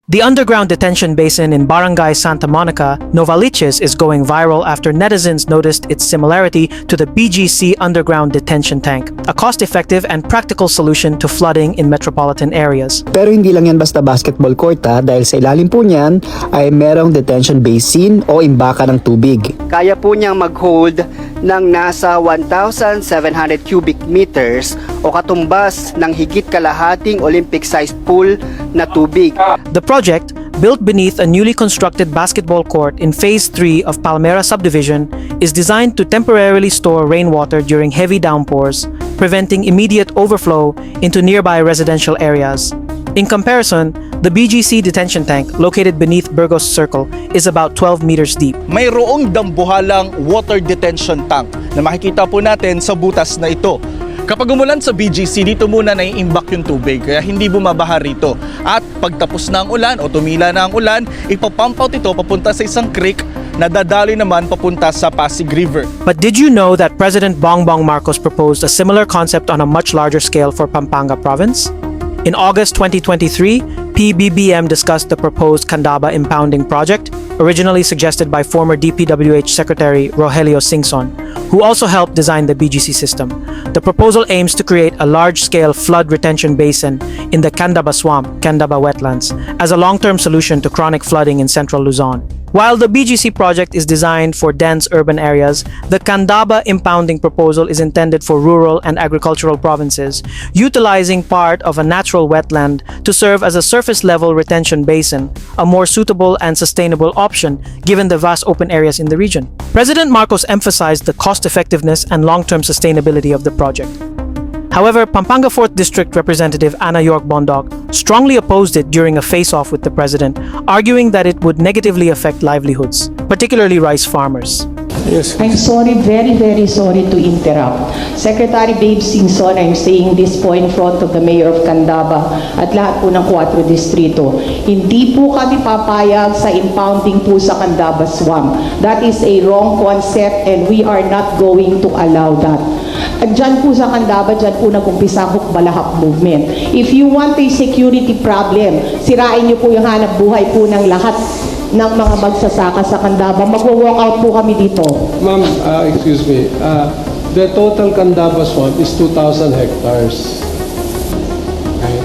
The underground detention basin in Barangay Santa Monica, Novaliches is going viral after netizens noticed its similarity to the BGC underground detention tank, a cost-effective and practical solution to flooding in metropolitan areas. Pero hindi lang yan basta basketball court dahil sa ilalim po niyan ay merong detention basin o imbaka ng tubig. Kaya po niyang mag-hold ng nasa 1,700 cubic meters o katumbas ng higit kalahating Olympic-sized pool na tubig. The project, built beneath a newly constructed basketball court in Phase 3 of Palmera Subdivision, is designed to temporarily store rainwater during heavy downpours, preventing immediate overflow into nearby residential areas. In comparison, the BGC detention tank, located beneath Burgos Circle, is about 12 meters deep. Mayroong dambuhalang water detention tank na makikita po natin sa butas na ito. Kapag umulan sa BGC, dito muna naiimbak yung tubig, kaya hindi bumabaha rito. At pagtapos na ang ulan o tumila na ang ulan, ipapump out ito papunta sa isang creek na dadaloy naman papunta sa Pasig River. But did you know that President Bongbong Marcos proposed a similar concept on a much larger scale for Pampanga Province? In August 2023, PBBM discussed the proposed Candaba impounding project, originally suggested by former DPWH Secretary Rogelio Singson, who also helped design the BGC system. The proposal aims to create a large-scale flood retention basin in the Candaba Swamp, Candaba wetlands, as a long-term solution to chronic flooding in central Luzon. While the BGC project is designed for dense urban areas, the Candaba impounding proposal is intended for rural and agricultural provinces, utilizing part of a natural wetland to serve as a surface-level retention basin, a more suitable and sustainable option given the vast open areas in the region. President Marcos emphasized the cost-effectiveness and long-term sustainability of the project. However, Pampanga 4th District Representative Ana York Bondoc strongly opposed it during a face-off with the president, arguing that it would negatively affect livelihoods, particularly rice farmers. Yes. I'm sorry, very sorry to interrupt. Secretary Babe Singson, I'm saying this po in front of the Mayor of Candaba at lahat po ng 4 distrito. Hindi po kami papayag sa impounding po sa Candaba Swamp. That is a wrong concept and we are not going to allow that. At dyan po sa Candaba, dyan po nag-umpisa ang Hukbalahak movement. If you want a security problem, sirain niyo po yung hanap buhay po ng lahat ng mga magsasaka sa Candaba. Mag-walk out po kami dito. Ma'am, excuse me. The total Candaba swamp is 2,000 hectares. Okay.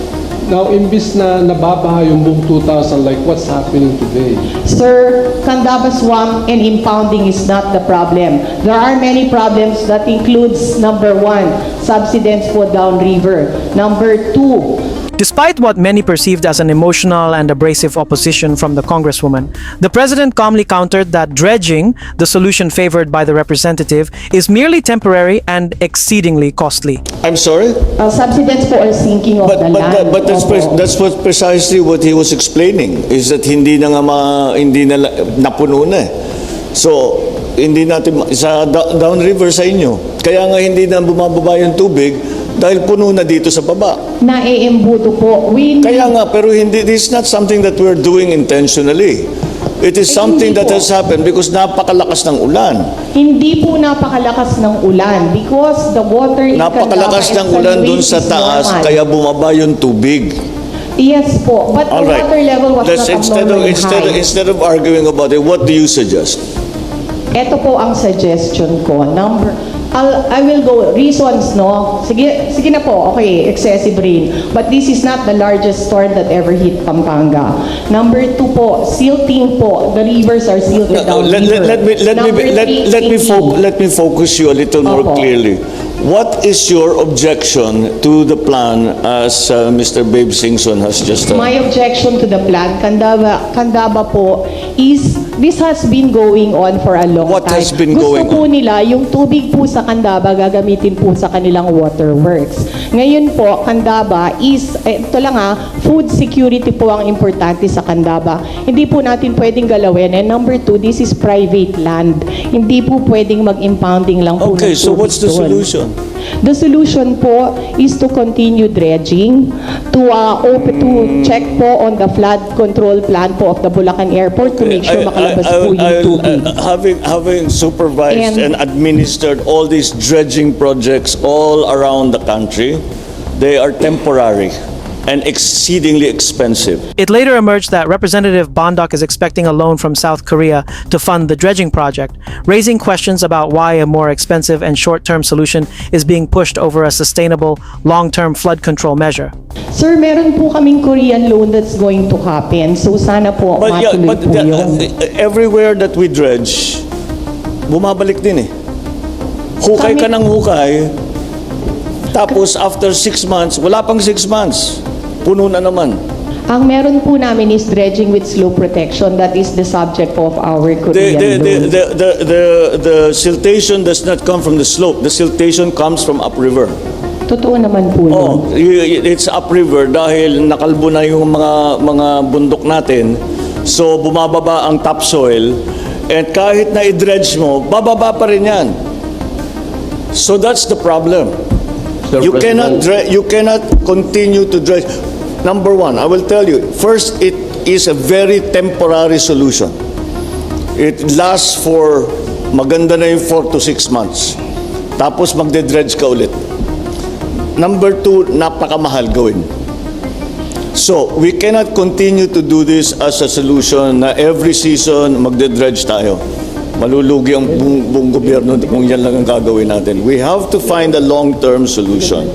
Now, imbis na nababaha yung buong 2,000, like what's happening today? Sir, Candaba swamp and impounding is not the problem. There are many problems that includes, number 1, subsidence po downriver. Number 2, Despite what many perceived as an emotional and abrasive opposition from the Congresswoman, the President calmly countered that dredging, the solution favored by the representative, is merely temporary and exceedingly costly. I'm sorry? subsidence po or sinking of the land. But that's what precisely what he was explaining, is that hindi na nga hindi na napuno na. So, hindi natin sa downriver sa inyo. Kaya nga hindi na bumababa yung tubig dahil puno na dito sa baba. Naiimbuto po. Kaya nga, pero hindi, this is not something that we're doing intentionally. It is something that has happened because napakalakas ng ulan. Hindi po napakalakas ng ulan because the water in Napakalakas ng ulan dun sa taas, kaya bumaba yung tubig. Yes po, but the water level was not abnormally high. Instead of arguing about it, what do you suggest? Ito po ang suggestion ko. I will go, reasons, no? Sige na po, okay, excessive rain. But this is not the largest storm that ever hit Pampanga. Number 2 po, silting po. The rivers are silted down river. Let me focus you a little more clearly. What is your objection to the plan as Mr. Babe Singson has just done? My objection to the plan, Candaba po, is this has been going on for a long time. What has been going on? Gusto po nila, yung tubig po sa Candaba, gagamitin po sa kanilang waterworks. Ngayon po, Candaba is, ito lang food security po ang importante sa Candaba. Hindi po natin pwedeng galawin. And number 2, this is private land. Hindi po pwedeng mag-impounding lang po. Okay, so what's the solution? The solution po is to continue dredging, to check po on the flood control plan po of the Bulacan Airport to make sure makalabas po yung tubig. Having supervised and administered all these dredging projects all around the country, they are temporary. and exceedingly expensive. It later emerged that Representative Bondoc is expecting a loan from South Korea to fund the dredging project, raising questions about why a more expensive and short-term solution is being pushed over a sustainable, long-term flood control measure. Sir, meron po kaming Korean loan that's going to happen. So sana po matuloy po yun. Everywhere that we dredge, bumabalik din eh. Hukay ka ng hukay, tapos after 6 months, wala pang 6 months, puno na naman. Ang meron po namin is dredging with slope protection. That is the subject of our Korean loan. The siltation does not come from the slope. The siltation comes from upriver. Totoo naman po yun. It's upriver dahil nakalbo na yung mga bundok natin. So bumababa ang topsoil, and kahit na i-dredge mo, bababa pa rin yan. So that's the problem. You cannot continue to dredge. Number one, I will tell you, first, it is a very temporary solution. It lasts for, maganda na yung 4 to 6 months. Tapos magde-dredge ka ulit. Number two, napakamahal gawin. So, we cannot continue to do this as a solution na every season magde-dredge tayo. Malulugi ang buong gobyerno kung yan lang ang gagawin natin. We have to find a long-term solution.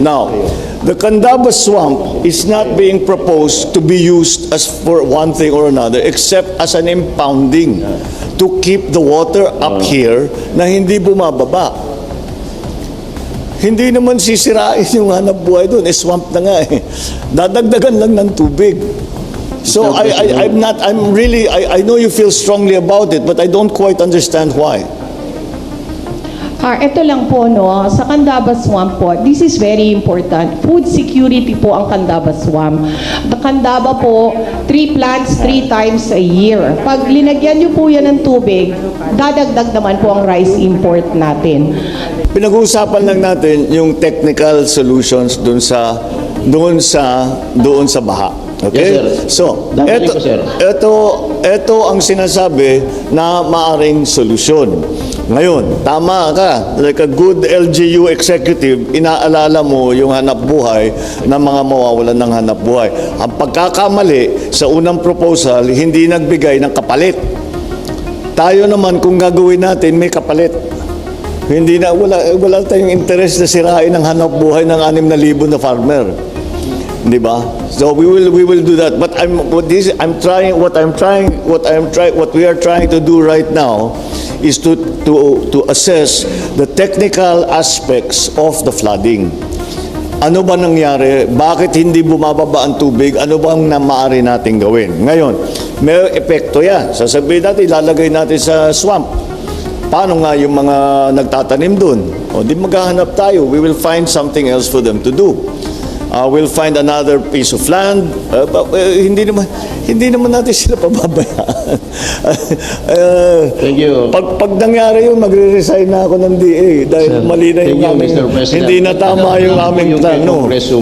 Now, the Candaba Swamp is not being proposed to be used as for one thing or another except as an impounding to keep the water up here na hindi bumababa. Hindi naman sisirain yung hanap buhay doon. Swamp na nga eh. Dadagdagan lang ng tubig. So I know you feel strongly about it, but I don't quite understand why. Ito lang po, no, sa Candaba Swamp po, this is very important. Food security po ang Candaba Swamp. The Candaba po, 3 plants 3 times a year. Pag linagyan niyo po yan ng tubig, dadagdag naman po ang rice import natin. Pinag-uusapan lang natin yung technical solutions doon sa baha. Okay? Yes, sir. So, Dadali ko, sir. ito ang sinasabi na maaring solusyon. Ngayon, tama ka, like a good LGU executive, inaalala mo yung hanap buhay ng mga mawawalan ng hanap buhay. Ang pagkakamali sa unang proposal, hindi nagbigay ng kapalit. Tayo naman, kung gagawin natin, may kapalit. Hindi na, wala tayong interest na sirain ang hanap buhay ng 6,000 na farmer. Di ba? So we will do that. But what we are trying to do right now is to assess the technical aspects of the flooding. Ano ba nangyari? Bakit hindi bumababa ang tubig? Ano bang maaari nating gawin? Ngayon, may epekto yan. Sasabihin natin, ilalagay natin sa swamp. Paano nga yung mga nagtatanim doon? O di maghahanap tayo. We will find something else for them to do. We'll find another piece of land. Hindi naman natin sila pababayaan. Thank you. Pag nangyari yun, magre-resign na ako ng DA dahil mali na yung aming, hindi na tama yung aming plano.